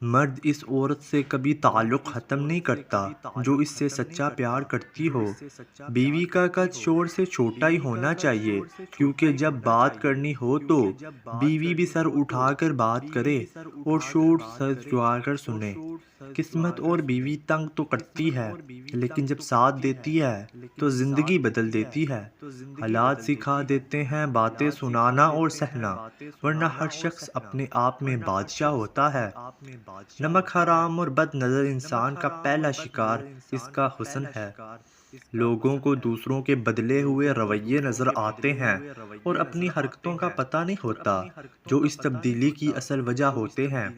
مرد اس عورت سے کبھی تعلق ختم نہیں کرتا جو اس سے سچا پیار کرتی ہو۔ بیوی کا قد شوہر سے چھوٹا ہی ہونا چاہیے، کیونکہ جب بات کرنی ہو تو بیوی بھی سر اٹھا کر بات کرے اور شوہر سر جھکا کر سنے۔ قسمت اور بیوی تنگ تو کرتی ہے، لیکن جب ساتھ دیتی ہے تو زندگی بدل دیتی ہے۔ حالات سکھا دیتے ہیں باتیں سنانا اور سہنا، ورنہ ہر شخص اپنے آپ میں بادشاہ ہوتا ہے۔ نمک حرام اور بد نظر انسان کا پہلا شکار اس کا حسن ہے۔ لوگوں کو دوسروں کے بدلے ہوئے رویے نظر آتے ہیں اور اپنی حرکتوں کا پتہ نہیں ہوتا، جو اس تبدیلی کی اصل وجہ ہوتے ہیں۔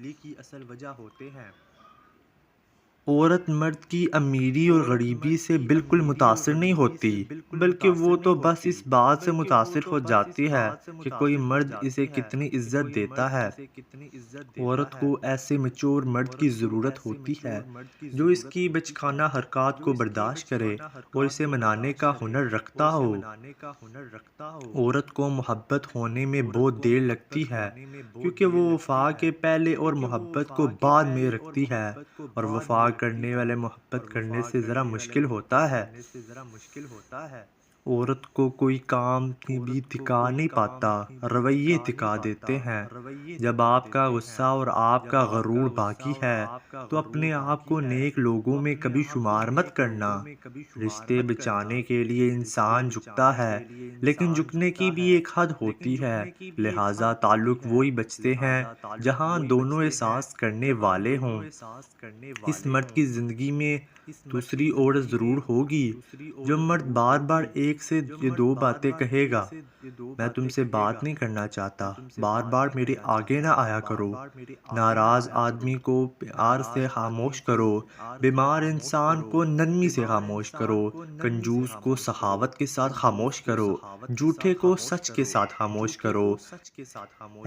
عورت مرد کی امیری اور غریبی سے بالکل متاثر نہیں ہوتی، بلکہ وہ تو بس اس بات سے متاثر ہو جاتی ہے کہ کوئی مرد اسے کتنی عزت دیتا ہے۔ عورت کو ایسے میچور مرد کی ضرورت ہوتی ہے جو اس کی بچگانہ حرکات کو برداشت کرے اور اسے منانے کا ہنر رکھتا ہو۔ عورت کو محبت ہونے میں بہت دیر لگتی ہے، کیونکہ وہ وفا کے پہلے اور محبت کو بعد میں رکھتی ہے، اور وفا کرنے والے محبت کرنے سے ذرا مشکل ہوتا ہے۔ عورت کو کوئی کام بھی تھکا نہیں پاتا، رویے تھکا دیتے ہیں۔ جب آپ کا غصہ اور آپ کا غرور باقی ہے تو اپنے آپ کو نیک لوگوں میں کبھی شمار مت کرنا۔ رشتے بچانے کے لیے انسان جھکتا ہے، لیکن جھکنے کی بھی ایک حد ہوتی ہے، لہٰذا تعلق وہی بچتے ہیں جہاں دونوں احساس کرنے والے ہوں۔ اس مرد کی زندگی میں دوسری عورت ضرور ہوگی۔ جو مرد بار بار ایک سے یہ دو باتیں کہے گا: میں تم سے بات نہیں کرنا چاہتا، بار بار میرے آگے نہ آیا کرو، ناراض آدمی کو پیار سے خاموش کرو، بیمار انسان کو نرمی سے خاموش کرو، کنجوس کو سخاوت کے ساتھ خاموش کرو، جھوٹے کو سچ کے ساتھ خاموش کرو،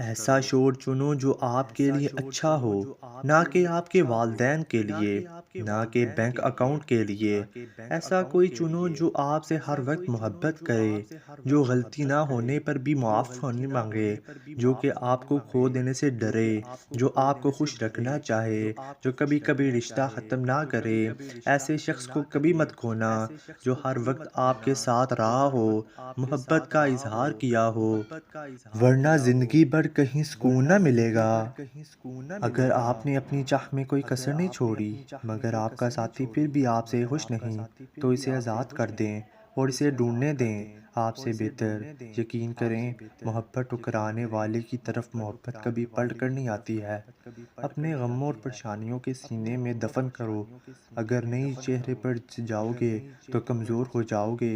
ایسا شوہر چنو جو آپ کے لیے اچھا ہو، نہ کہ آپ کے والدین کے لیے، نہ کہ بینک اکاؤنٹ کے لیے۔ ایسا کوئی چنو جو آپ سے ہر وقت محبت کرے، جو غلطی نہ ہونے پر بھی معافی مانگے، جو کہ آپ کو کھو دینے سے ڈرے، جو آپ کو خوش رکھنا چاہے، جو کبھی کبھی رشتہ ختم نہ کرے۔ ایسے شخص کو کبھی مت کھونا جو ہر وقت آپ کے ساتھ رہا ہو، محبت کا اظہار کیا ہو، ورنہ زندگی بھر کہیں سکون نہ ملے گا۔ اگر آپ نے اپنی چاہ میں کوئی کسر نہیں چھوڑی، مگر آپ کا ساتھی پھر بھی آپ سے خوش نہیں، تو اسے آزاد کر دیں اور اسے ڈھونڈنے دیں۔ آپ سے بہتر، یقین کریں، محبت ٹھکرانے والے کی طرف محبت کبھی پلٹ کر نہیں آتی ہے۔ اپنے غموں اور پریشانیوں کے سینے میں دفن کرو۔ اگر نئی چہرے پر جاؤ گے تو کمزور ہو جاؤ گے۔